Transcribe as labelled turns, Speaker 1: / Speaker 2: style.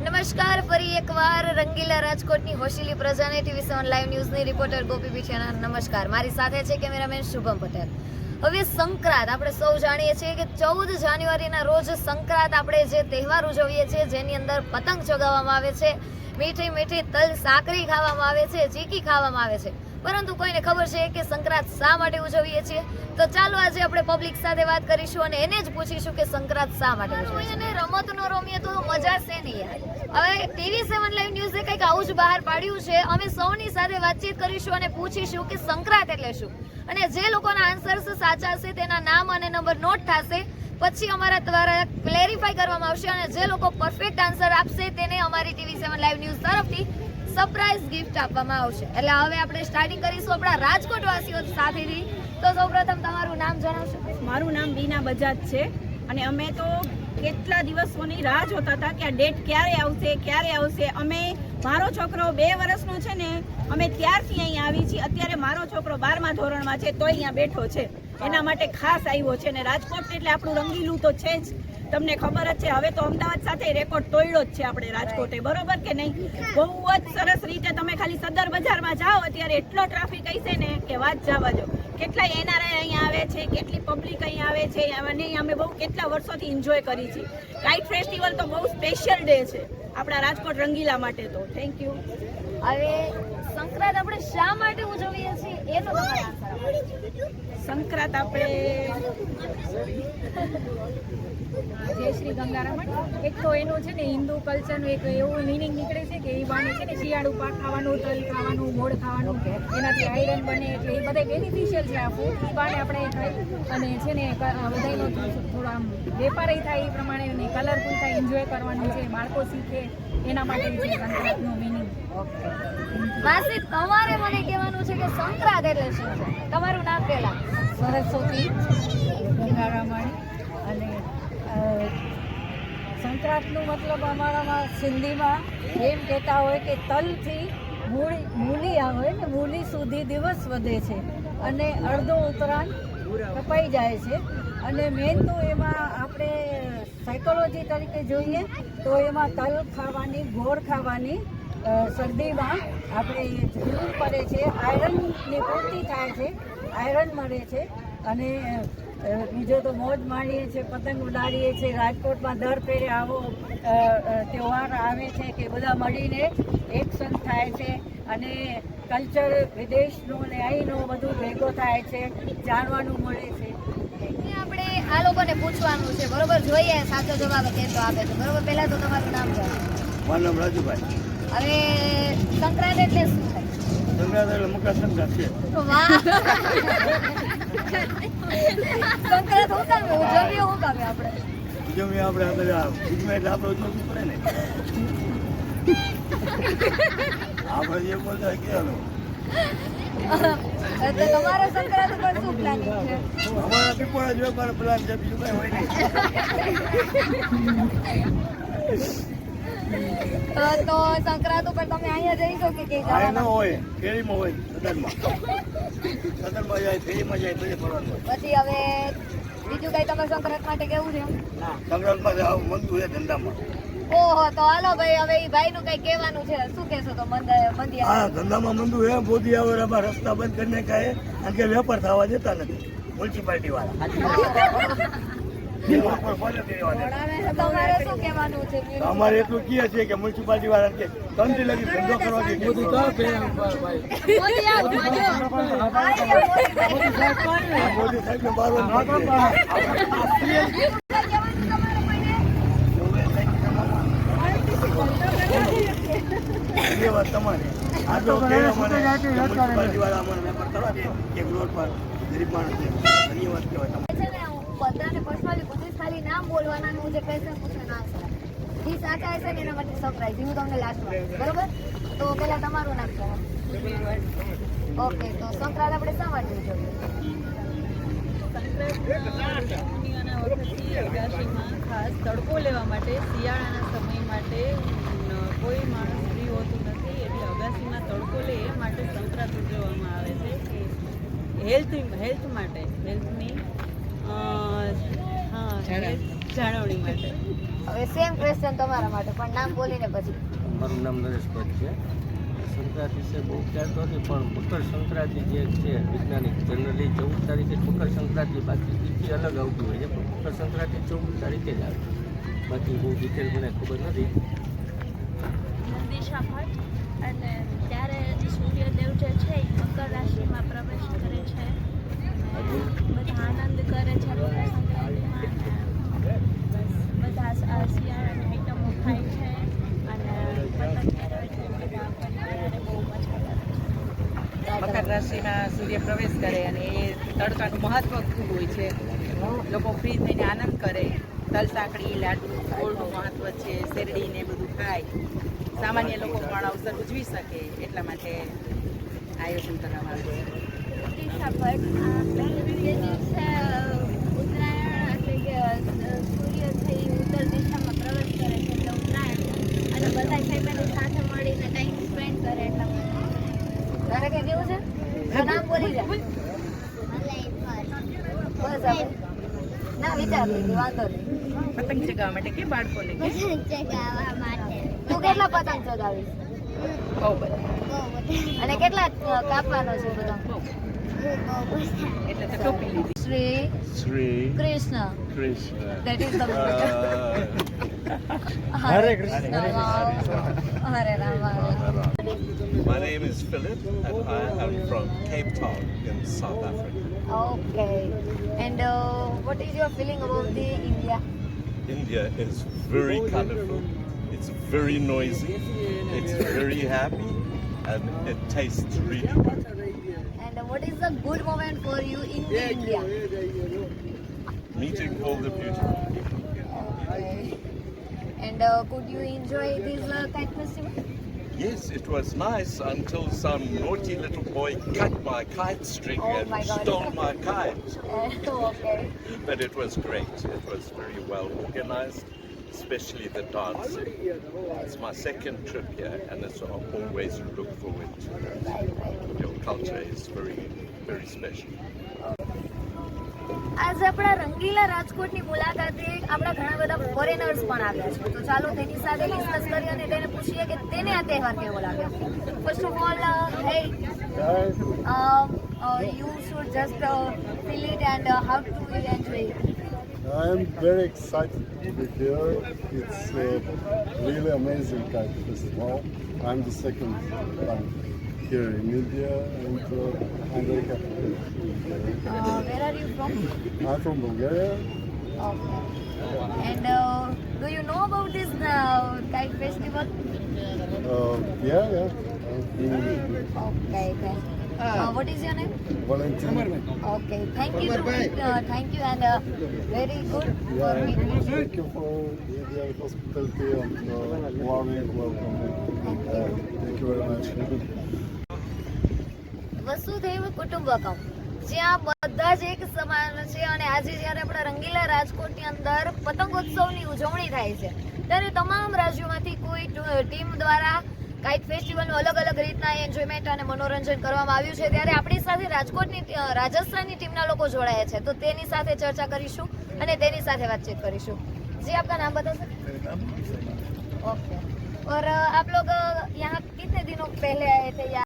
Speaker 1: નમસ્કાર, ફરી એકવાર રંગીલા રાજકોટની હોશીલી પ્રજાને TV7 લાઈવ ન્યૂઝની રિપોર્ટર ગોપી પીઠિયાના નમસ્કાર. મારી સાથે છે કેમેરામેન શુભમ પટેલ. હવે સંક્રાંત આપણે સૌ જાણીએ છીએ કે 14 જાન્યુઆરીના રોજ સંક્રાંત આપણે જે તહેવાર ઉજવીએ છીએ, જેની અંદર પતંગ ચગાવવામાં આવે છે, મીઠી મીઠી તલ સાકરી ખાવામાં આવે છે, ચીકી ખાવામાં આવે છે, પરંતુ કોઈને ખબર છે કે સંક્રાંત શા માટે ઉજવીએ છીએ? તો ચાલો આજે આપણે પબ્લિક સાથે વાત કરીશું અને એને જ પૂછીશું કે સંક્રાંત શા માટે ઉજવીએ. અને રમતનો રમીએ તો મજા છે નહીં યાર. હવે TV7 લાઈવ ન્યૂઝે કંઈક આવું જ બહાર પાડ્યું છે. અમે સૌની સાથે વાતચીત કરીશું અને પૂછીશું કે સંક્રાંત એટલે શું, અને જે લોકોના આન્સર્સ સાચા છે તેના નામ અને નંબર નોટ થશે, પછી અમારા દ્વારા ક્લેરિફાઈ કરવામાં આવશે, અને જે લોકો પરફેક્ટ આન્સર આપશે તેને અમારી TV7 લાઈવ ન્યૂઝ તરફથી સરપ્રાઈઝ ગિફ્ટ આપવામાં આવશે. એટલે હવે આપણે સ્ટાર્ટિંગ કરીશું આપણા રાજકોટ વાસીઓ સાથેથી. તો સૌપ્રથમ તમારું નામ જણાવશો?
Speaker 2: મારું નામ બીના બજાજ છે અને અમે તો કેટલા દિવસોની રાહ જોતા હતા કે આ ડેટ ક્યારે આવશે. અમે મારો છોકરો 2 વર્ષનો છે ને, અમે ત્યારથી અહીંયા આવી છીએ. અત્યારે મારો છોકરો 12મા ધોરણમાં છે તો અહીંયા બેઠો છે, એના માટે ખાસ આવ્યો છે. અને રાજકોટ એટલે આપણું રંગીલું તો છે જ, તમને ખબર જ છે. હવે તો અમદાવાદ સાથે રેકોર્ડ તોડ્યો જ છે આપણે રાજકોટે, બરોબર કે નહીં? બહુ જ સરસ રીતે તમે ખાલી સદર બજારમાં જાઓ અત્યારે એટલો ટ્રાફિક હશે ને કે વાત જવા દો. કેટલા NRI અહીંયા આવે છે, કેટલી પબ્લિક અહીંયા આવે છે, અને અમે બહુ કેટલા વર્ષોથી એન્જોય કરી છે. કાઇટ ફેસ્ટિવલ તો બહુ સ્પેશિયલ ડે છે આપણા રાજકોટ રંગીલા માટે. તો થેન્ક યુ.
Speaker 1: હવે સંક્રાંત આપણે શા માટે ઉજવીએ છીએ એ તો તમારે આન્સર આપો.
Speaker 2: સંક્રાંત આપણે
Speaker 3: જય શ્રી ગંગારામણ. એક તો એનું છે ને હિન્દુ કલ્ચરનું એક એવું મિનિંગ નીકળે છે કે એ બાને છે ને શિયાળુ પાક ખાવાનું, તલ ખાવાનું, મોડ ખાવાનું, એનાથી આયરન બને, એટલે એ બધા બેનિફિશિયલ છે આ ફૂડ. એ બાને આપણે ખાઈ અને છે ને બધાનો થોડો આમ વેપાર થાય એ પ્રમાણે કલરફુલ થાય, એન્જોય કરવાનું છે, બાળકો શીખે, એના માટે છે સંક્રાંતનું મિનિંગ.
Speaker 1: માસી, તમારે મને કહેવાનું છે કે સંક્રાંત એટલે શું છે? તમારું નામ પહેલા.
Speaker 3: સરસ્વતી ગંગારામણ. અને સંક્રાંતનું મતલબ અમારામાં સિંધીમાં એમ કહેતા હોય કે તલથી મૂલી આવે ને મૂલી સુધી દિવસ વધે છે અને અડધો ઉત્તરાયણ કપાઈ જાય છે. અને મેન તો એમાં આપણે સાયકોલોજી તરીકે જોઈએ તો એમાં તલ ખાવાની, ગોળ ખાવાની શરદીમાં આપણે જરૂર પડે છે, આયરનની પૂર્તિ થાય છે, આયરન મળે છે. અને બીજો તો મોજ માણીએ છીએ, પતંગ ઉડાડીએ છીએ. રાજકોટમાં દર ફેરે આવો તહેવાર આવે છે કે બધા મળીને એક્શન થાય છે અને કલ્ચર વિદેશનું અને અહીંનું બધું ભેગો થાય છે, જાણવાનું મળે છે.
Speaker 1: આપણે આ લોકોને પૂછવાનું છે, બરોબર? જોઈએ સાચો જવાબ કેટલો આપે છે, બરોબર? પહેલા તો તમારું નામ જણાવો.
Speaker 4: મારું નામ રાજુભાઈ.
Speaker 1: હવે સંક્રાંત એટલે શું થાય?
Speaker 4: સંક્રાંત એટલે મકર સંક્રાંત છે.
Speaker 1: વાહ! સંક્રાંત હું કામે ઉજવીએ? હું કામે આપણે
Speaker 4: ઉજવણી આપણે બધા એટલે આપણે ઉજવવું પડે ને. આપણે જે બોલતા હોય કહેવાનું.
Speaker 1: તો તમારો સંક્રાંત ઉપર શું પ્લાનિંગ છે?
Speaker 4: અમારા પીપળા જ વેપાર પ્લાન છે, બીજું કઈ હોય નહીં.
Speaker 1: તો સંક્રાંત ઉપર તમે અહીંયા જઈશો કે કઈ
Speaker 4: આ ન
Speaker 1: જવાના?
Speaker 4: હોય, ફેરીમાં હોય, સદનમાં જાય, ફેરીમાં જાય, બધે ફરવાનું હોય.
Speaker 1: પછી હવે બીજું કઈ તમે સંક્રાંત માટે કેવું છે?
Speaker 4: સંક્રાંતમાં આવું મંદુ છે ધંધામાં.
Speaker 1: ઓહો, તો હાલો ભાઈ, હવે એ ભાઈ નું કઈ કહેવાનું છે, શું કહેશો? તો મંદી
Speaker 4: હા, ધંધામાં મંદુ છે. મોદી આવે રસ્તા બંધ કરીને કહે અને કે વેપાર થવા દેતા નથી મ્યુનિસિપાલિટી વાળા.
Speaker 1: તમારે શું કહેવાનું છે?
Speaker 4: અમારે એટલું કહે છે કે મ્યુનિસિપાલિટી વાળા કે તંત્રી લગી ધંધો કરવા દે. મોદી સાહેબ મારો ધન્યવાદ તમારે. આ તો મ્યુનિસિપાલિટી વાળા અમારે વેપાર કરવા દે કે રોડ પર ગરીબ માણસ છે. ધન્યવાદ કહેવાય તમારે.
Speaker 1: બધાને પર્સનલી પૂછીશ, ખાલી નામ બોલવાના અને હું જે ક્વેશ્ચન પૂછે ના આન્સર. જે સાચા હશે ને એના માટે સરપ્રાઈઝ હું તમને લાસ્ટમાં, બરોબર? તો પહેલા તમારું નામ જણાવો. ઓકે, તો સંક્રાંત આપણે શા માટે ઉજવીએ?
Speaker 2: પૂર્ણિમાના વખતથી અગાસીમાં ખાસ તડકો લેવા માટે, શિયાળાના સમય માટે કોઈ માણસ ફ્રી હોતું નથી, એટલે અગાસીમાં તડકો લે એ માટે સંક્રાંત ઉજવવામાં આવે છે કે હેલ્થ માટે, હેલ્થની જાળવણી માટે.
Speaker 1: હવે સેમ ક્વેશ્ચન તમારા માટે, પણ નામ બોલીને પછી.
Speaker 5: મારું નામ નરેશ ભટ્ટ છે. સંક્રાંતિ વિશે બહુ ખ્યાલ તો નથી, પણ મકર સંક્રાંતિ જે છે વૈજ્ઞાનિક જનરલી 14 તારીખે મકર સંક્રાંતિ, બાકી તિથિ અલગ આવતી હોય છે, પણ મકર સંક્રાંતિ 14 તારીખે જ આવે. બાકી બહુ ડિટેલ મને ખબર નથી.
Speaker 6: દિશા ભટ્ટ. અને ત્યારે સૂર્યદેવ જે છે એ મકર રાશિમાં પ્રવેશ કરે છે અને બધા આનંદ કરે છે મકર સંક્રાંતિમાં, અને બધા શિયાળાની આઈટમો ખાય છે અને પતંગ મેળવે છે. બધા પરિવારે બહુ મજા કરે છે.
Speaker 2: મકર રાશિમાં સૂર્ય પ્રવેશ કરે અને એ તડકાનું મહત્વ ખૂબ હોય છે. લોકો ફ્રી થઈને આનંદ કરે. તલ સાંકળી, લાડુ, ગોળનું મહત્વ છે. શેરડી ને બધું ખાય. સામાન્ય લોકો પણ અવસર ઉજવી શકે એટલા માટે આયોજન કરવામાં આવે છે.
Speaker 6: દિશા ભટ્ટ. જે દિવસે ઉત્તરાયણ એટલે કે સૂર્ય થઈ ઉત્તર દિશામાં પ્રવેશ કરે છે એટલે ઉત્તરાયણ, અને બધા ફેમિલી સાથે મળીને ટાઈમ સ્પેન્ડ કરે એટલા માટે.
Speaker 1: તારે કઈ કેવું છે? તો નામ બોલી જા. બસ હવે ના વિચાર લીધી, વાંધો નહીં.
Speaker 2: પતંગ ચગાવવા માટે કે બાળકોને કે
Speaker 6: ચગાવવા માટે
Speaker 1: તું કેટલા પતંગ ચગાવીશ
Speaker 2: બહુ બધા
Speaker 1: અને કેટલા કાપવાનો છે પતંગ?
Speaker 2: એટલે તો ટોપી લીધી.
Speaker 1: Shri
Speaker 7: Sri
Speaker 1: Krishna.
Speaker 7: Krishna.
Speaker 1: That is the
Speaker 7: Hare Krishna.
Speaker 1: Hare Ram.
Speaker 7: My name is Philip and I am from Cape Town in South Africa.
Speaker 1: Okay. And what is your feeling about the India?
Speaker 7: India is very colorful, it's very noisy, it's very happy and it tastes really good.
Speaker 1: And what is the good moment for you in India?
Speaker 7: Meeting all the beautiful people.
Speaker 1: Okay. And could you enjoy this kite festival?
Speaker 7: Yes, it was nice until some naughty little boy cut my kite string
Speaker 1: Oh
Speaker 7: and
Speaker 1: my God.
Speaker 7: stole my kite.
Speaker 1: Okay.
Speaker 7: But it was great. It was very well organized, especially the dancing. It's my second trip here and it's always look forward to it. Your culture is very, very special.
Speaker 1: આજે આપણા રંગીલા રાજકોટની મુલાકાતે આપણા ઘણા બધા foreigners પણ આવ્યા છે, તો ચાલો તેની સાથે ડિસ્કસ કરીએ અને તેને પૂછીએ કે તેને આ તહેવાર કેવો લાગ્યો. First of all, hey, you should just feel it and how to enjoy it.
Speaker 8: I am very excited to be here. It's a really amazing kite festival. I'm the second time here in India and I'm very happy.
Speaker 1: Where are you from?
Speaker 8: I'm from Bulgaria.
Speaker 1: Okay. And do you know about this kite festival?
Speaker 8: Yeah.
Speaker 1: Okay. What is your name?
Speaker 8: Valentin.
Speaker 1: Okay. Thank you and very good for
Speaker 8: Yeah,
Speaker 1: me.
Speaker 8: thank you for the hospitality and warming welcome. Thank you very much.
Speaker 1: વસુધૈવ કુટુંબકમ, જ્યાં બધા જ એક સમાન છે. અને આજે જ્યારે આપણા રંગીલા રાજકોટની અંદર પતંગોત્સવની ઉજવણી થાય છે ત્યારે તમામ રાજ્યોમાંથી કોઈ ટીમ દ્વારા કાઇટ ફેસ્ટિવલનું અલગ અલગ રીતના એન્જોયમેન્ટ અને મનોરંજન કરવામાં આવ્યું છે. ત્યારે આપણી સાથે રાજસ્થાનની ટીમના લોકો જોડાયા છે, તો તેની સાથે ચર્ચા કરીશું અને તેની સાથે વાતચીત કરીશું. जी आपका नाम बता सकते? ओके. और आप लोग यहाँ कितने दिनों पहले आए थे?